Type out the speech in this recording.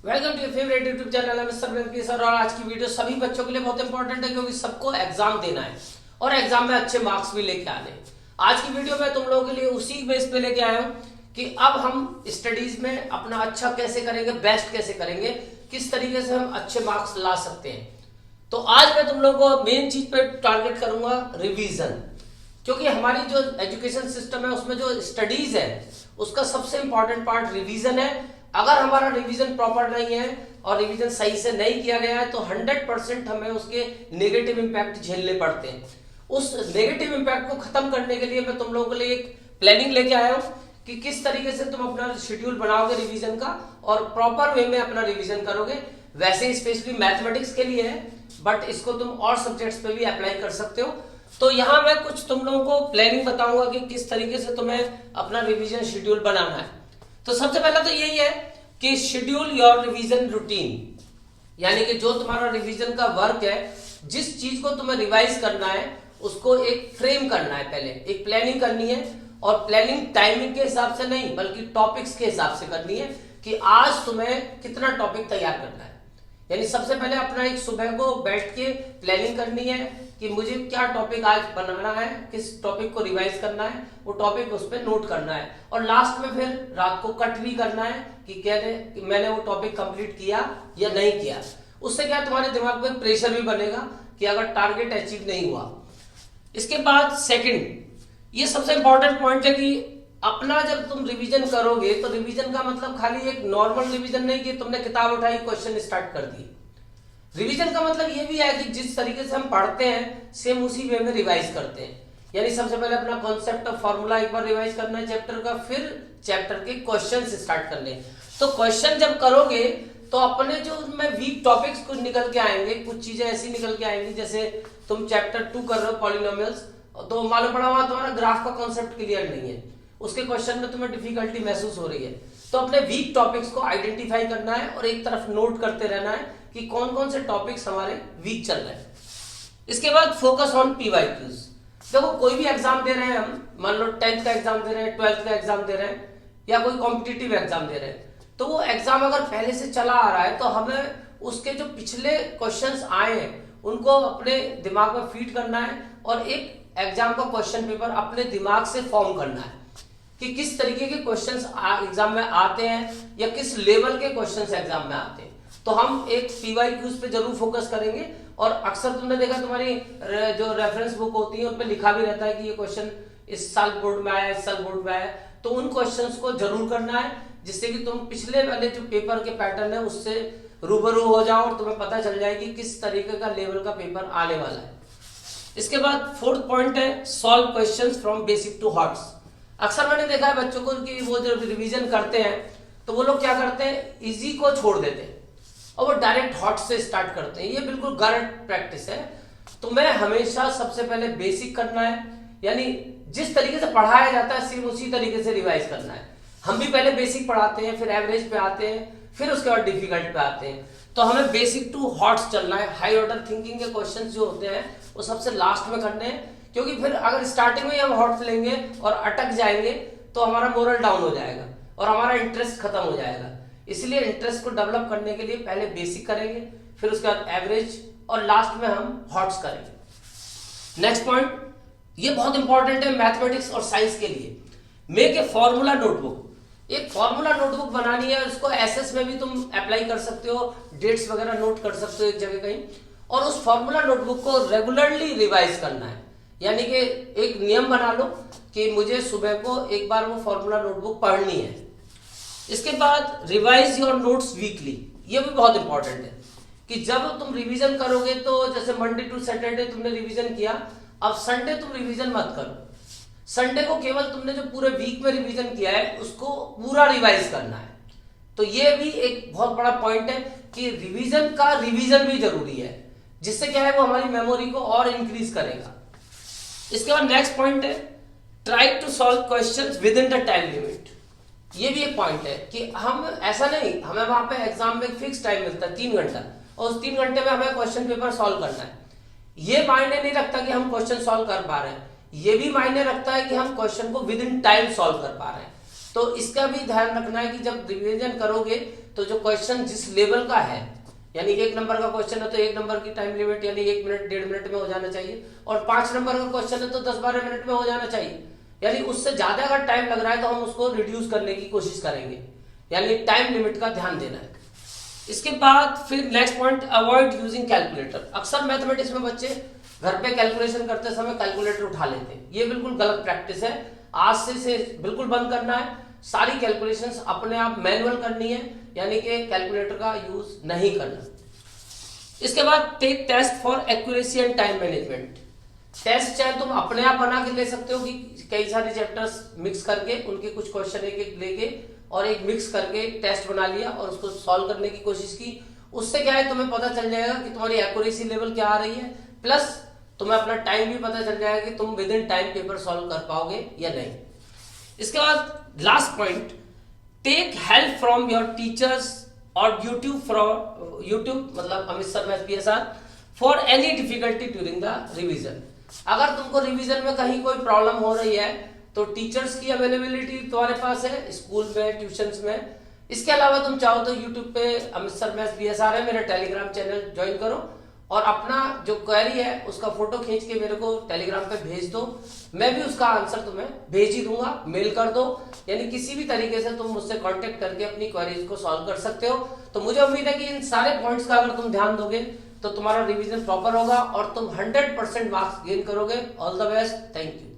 Welcome to your favourite YouTube channel है mister Venky sir. और आज की वीडियो सभी बच्चों के लिए बहुत इंपॉर्टेंट है क्योंकि सबको एग्जाम देना है और एग्जाम में अच्छे मार्क्स भी लेके आने हैं। आज की वीडियो में तुम लोगों के लिए उसी बेस पे लेके आया हूं कि अब हम स्टडीज में अपना अच्छा कैसे करेंगे, बेस्ट कैसे करेंगे, किस तरीके से हम अच्छे मार्क्स ला सकते हैं। तो आज मैं तुम लोगों को मेन चीज पे टारगेट करूंगा, रिवीजन। क्योंकि हमारी जो एजुकेशन सिस्टम है उसमें जो स्टडीज है उसका सबसे इंपॉर्टेंट पार्ट रिवीजन है। अगर हमारा रिवीजन प्रॉपर नहीं है और रिवीजन सही से नहीं किया गया है तो 100% हमें उसके नेगेटिव इंपैक्ट झेलने पड़ते हैं। उस नेगेटिव इंपैक्ट को खत्म करने के लिए मैं तुम लोगों के लिए एक प्लानिंग लेके आया हूं कि किस तरीके से तुम अपना शेड्यूल बनाओगे रिवीजन का और प्रॉपर वे में अपना रिवीजन करोगे। वैसे स्पेशली मैथमेटिक्स के लिए है, बट इसको तुम और सब्जेक्ट्स पे भी अप्लाई कर सकते हो। तो यहाँ मैं कुछ तुम लोगों को प्लानिंग बताऊंगा कि किस तरीके से तुम्हें अपना रिवीजन शेड्यूल बनाना है। तो सबसे पहला तो यही है कि शेड्यूल योर रिवीजन रूटीन, यानी कि जो तुम्हारा रिवीजन का वर्क है, जिस चीज को तुम्हें रिवाइज करना है उसको एक फ्रेम करना है। पहले एक प्लानिंग करनी है और प्लानिंग टाइमिंग के हिसाब से नहीं बल्कि टॉपिक्स के हिसाब से करनी है कि आज तुम्हें कितना टॉपिक तैयार करना है। यानी सबसे पहले अपना एक सुबह को बैठ के प्लानिंग करनी है कि मुझे क्या टॉपिक आज बनाना है, किस टॉपिक को रिवाइज करना है, वो टॉपिक उस पर नोट करना है और लास्ट में फिर रात को कट भी करना है कि क्या कि मैंने वो टॉपिक कंप्लीट किया या नहीं किया। उससे क्या तुम्हारे दिमाग में प्रेशर भी बनेगा कि अगर टारगेट अचीव नहीं हुआ। इसके बाद सेकंड, ये सबसे इंपॉर्टेंट पॉइंट है कि अपना जब तुम रिवीजन करोगे तो रिवीजन का मतलब खाली एक नॉर्मल रिवीजन नहीं कि तुमने किताब उठाई क्वेश्चन स्टार्ट कर दिए। रिवीजन का मतलब ये भी है कि जिस तरीके से हम पढ़ते हैं सेम उसी वे में रिवाइज करते हैं। यानी सबसे पहले अपना कॉन्सेप्ट ऑफ फॉर्मूला एक बार रिवाइज करना है चैप्टर का, फिर चैप्टर के क्वेश्चन स्टार्ट करने। तो क्वेश्चन जब करोगे तो अपने जो उनमें वीक टॉपिक्स कुछ निकल के आएंगे, कुछ चीजें ऐसी निकल के आएंगी। जैसे तुम चैप्टर 2 कर रहे हो पॉलिनोमियल्स, तो मालूम पड़ा हुआ तुम्हारा ग्राफ का कॉन्सेप्ट क्लियर नहीं है, उसके क्वेश्चन में तुम्हें डिफिकल्टी महसूस हो रही है। तो अपने वीक टॉपिक्स को आइडेंटिफाई करना है और एक तरफ नोट करते रहना है कि कौन कौन से टॉपिक्स हमारे वीक चल रहे हैं। इसके बाद फोकस ऑन पीवाईक्यूज। देखो कोई भी एग्जाम दे रहे हैं हम, मान लो 10th का एग्जाम दे रहे हैं, 12th का एग्जाम दे रहे हैं या कोई कॉम्पिटिटिव एग्जाम दे रहे हैं, तो वो एग्जाम अगर पहले से चला आ रहा है तो हमें उसके जो पिछले क्वेश्चंस आए हैं उनको अपने दिमाग में फीड करना है और एक एग्जाम का क्वेश्चन पेपर अपने दिमाग से फॉर्म करना है कि किस तरीके के क्वेश्चंस एग्जाम में आते हैं या किस लेवल के क्वेश्चंस एग्जाम में आते हैं। तो हम एक पीवाईक्यूज पे जरूर फोकस करेंगे और अक्सर तुमने देखा तुम्हारी जो रेफरेंस बुक होती है उन पे लिखा भी रहता है कि ये क्वेश्चन इस साल बोर्ड में आया, इस साल बोर्ड में आया। तो उन क्वेश्चंस को जरूर करना है जिससे कि तुम पिछले वाले जो पेपर के पैटर्न है उससे रूबरू हो जाओ और तुम्हें पता चल जाए कि किस तरीके का लेवल का पेपर आने वाला है। इसके बाद फोर्थ पॉइंट है solve questions from basic to hards. अक्सर मैंने देखा है बच्चों को कि वो जब रिवीजन करते हैं तो वो लोग क्या करते हैं, इजी को छोड़ देते हैं और वो डायरेक्ट हॉट से स्टार्ट करते हैं। ये बिल्कुल गलत प्रैक्टिस है। तुम्हें हमेशा सबसे पहले बेसिक करना है, यानी जिस तरीके से पढ़ाया जाता है सेम उसी तरीके से रिवाइज करना है। हम भी पहले बेसिक पढ़ाते हैं, फिर एवरेज पे आते हैं, फिर उसके बाद डिफिकल्ट पे आते हैं। तो हमें बेसिक टू हॉट्स चलना है। हाई ऑर्डर थिंकिंग के क्वेश्चंस जो होते हैं वो सबसे लास्ट में करने हैं, क्योंकि फिर अगर स्टार्टिंग में हम हॉट्स लेंगे और अटक जाएंगे तो हमारा मोरल डाउन हो जाएगा और हमारा इंटरेस्ट खत्म हो जाएगा। इसलिए इंटरेस्ट को डेवलप करने के लिए पहले बेसिक करेंगे, फिर उसके बाद एवरेज और लास्ट में हम हॉट्स करेंगे। नेक्स्ट पॉइंट, ये बहुत इंपॉर्टेंट है मैथमेटिक्स और साइंस के लिए। Make a formula notebook. एक फॉर्मूला नोटबुक बनानी है, उसको एसएस में भी तुम अप्लाई कर सकते हो, डेट्स वगैरह नोट कर सकते हो एक जगह कहीं, और उस फॉर्मूला नोटबुक को रेगुलरली रिवाइज करना है। यानी कि एक नियम बना लो कि मुझे सुबह को एक बार वो फॉर्मूला नोटबुक पढ़नी है। इसके बाद रिवाइज योर नोट्स वीकली। ये भी बहुत इंपॉर्टेंट है कि जब तुम रिवीजन करोगे तो जैसे मंडे टू सैटरडे तुमने रिवीजन किया, अब संडे तुम रिवीजन मत करो। संडे को केवल तुमने जो पूरे वीक में रिवीजन किया है उसको पूरा रिवाइज करना है। तो ये भी एक बहुत बड़ा पॉइंट है कि रिवीजन का रिवीजन भी जरूरी है, जिससे क्या है वो हमारी मेमोरी को और इंक्रीज करेगा। इसके बाद नेक्स्ट पॉइंट है try to solve questions within the time limit. ये भी एक पॉइंट है कि हम ऐसा नहीं, हमें वहां पे एग्जाम में फिक्स टाइम मिलता है 3 घंटा और उस 3 घंटे में हमें क्वेश्चन पेपर सॉल्व करना है। ये मायने नहीं रखता कि हम क्वेश्चन सॉल्व कर पा रहे हैं, ये भी मायने रखता है कि हम क्वेश्चन को विद इन टाइम सॉल्व कर पा रहे हैं। तो इसका भी ध्यान रखना है कि जब रिवीजन करोगे तो जो क्वेश्चन जिस लेवल का है, यानी 1 नंबर का क्वेश्चन है तो 1 नंबर की टाइम लिमिट यानी 1 मिनट 1.5 मिनट में हो जाना चाहिए, और 5 नंबर का क्वेश्चन है तो 10-12 मिनट में हो जाना चाहिए। यानी उससे ज्यादा अगर टाइम लग रहा है तो हम उसको रिड्यूस करने की कोशिश करेंगे, यानी टाइम लिमिट का ध्यान देना है। इसके बाद फिर next point, avoid using calculator. अक्सर मैथमेटिक्स में बच्चे घर पे कैलकुलेशन करते समय कैलकुलेटर उठा लेते हैं, ये बिल्कुल गलत प्रैक्टिस है। आज से बिल्कुल बंद करना है, सारी कैलकुलेशंस अपने आप मैनुअल करनी है, यानी कि कैलकुलेटर का यूज नहीं करना। इसके बाद take test for accuracy and time management. Test चाहे तुम अपने आप बना के ले सकते हो कि कई सारे चैप्टर्स मिक्स करके उनके कुछ क्वेश्चन एक एक लेके और एक मिक्स करके टेस्ट बना लिया और उसको सॉल्व करने की कोशिश की। उससे क्या है, तुम्हें पता चल जाएगा कि तुम्हारी एक्यूरेसी लेवल क्या आ रही है, प्लस तुम्हें अपना टाइम भी पता चल जाएगा कि तुम within time paper solve कर पाओगे या नहीं। इसके बाद last point, take help from your teachers और यूट्यूब मतलब Amit sir math PSR for any difficulty during the revision. अगर तुमको रिवीजन में कहीं कोई प्रॉब्लम हो रही है तो टीचर्स की अवेलेबिलिटी तुम्हारे पास है, स्कूल में, ट्यूशंस में। इसके अलावा तुम चाहो तो यूट्यूब पे अमित सर मैथ PSR है, मेरा टेलीग्राम चैनल ज्वाइन करो और अपना जो क्वेरी है उसका फोटो खींच के मेरे को टेलीग्राम पे भेज दो, मैं भी उसका आंसर तुम्हें भेज ही दूंगा, मेल कर दो। यानी किसी भी तरीके से तुम मुझसे कांटेक्ट करके अपनी क्वेरीज को सॉल्व कर सकते हो। तो मुझे उम्मीद है कि इन सारे पॉइंट्स का अगर तुम ध्यान दोगे तो तुम्हारा रिवीजन प्रॉपर होगा और तुम 100% मार्क्स गेन करोगे। All the best, thank you.